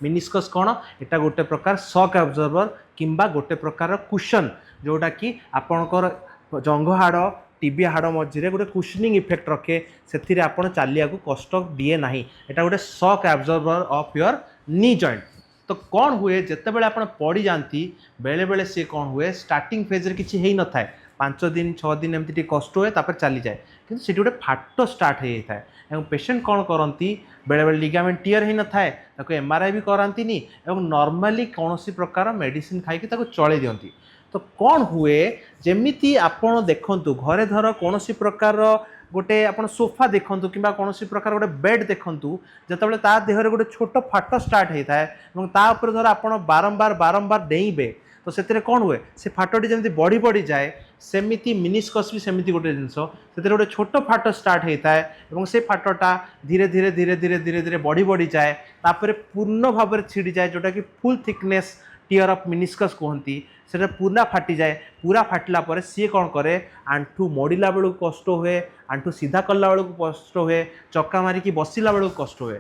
Meniscus कौन एटा गोटे प्रकार शॉक एब्जॉर्बर किंबा गोटे प्रकार कुशन जोटा कि आपणकर जंघ हाड़ टीबी हाड़ मझे गोटे कुशनिंग इफेक्ट रखे से आपड़ चलिया कष्ट दिए ना एटा गोटे shock absorber of your knee joint. तो कौन हुए जिते बड़े आप पड़ जाती बेले बेले सी कौन हुए स्टार्टिंग फेज किसी हो न था 5 दिन 6 दिन एमती कष्ट हुए तापर चली जाए कि से गोटे फाट स्टार्ट हो जाए और पेशेंट कौन करती बेले बेले लिगामेंट टीयर हो न था एमआरआई भी करानी और नॉर्मली कौन प्रकार मेडिसिन खाई चले दिंती। तो कौन हुए जमीती आपण देखु घरे धर कौन प्रकार गोटे आप सोफा देखूँ कि कौन प्रकार गोटे बेड देखूँ जो ता देहरे गोटे छोट फाट स्टार्ट होता है तापर धर आप बारंबार बारंबार डेइबे तो से कौन हुए से फाटटी जमी बढ़ी बढ़ी जाए सेमिति मिनिस्कस भी सेमिति गोटे जिनस से गोटे छोट फाट स्टार्ट होता है से फाटटा धीरे धीरे धीरे धीरे धीरे धीरे बढ़ी बढ़ी जाए तापर पूर्ण भाव में छिड़ी जाए जोटा कि full thickness tear of meniscus कहती से पूरा फाटी जाए पूरा फाटिला पर सी कौन करे आंठू मोड़ला बेलू कष्ट हुए आंठू सीधा कला बेलू कष्ट हुए चक्का मारिकी बसला बेलू कष्ट हुए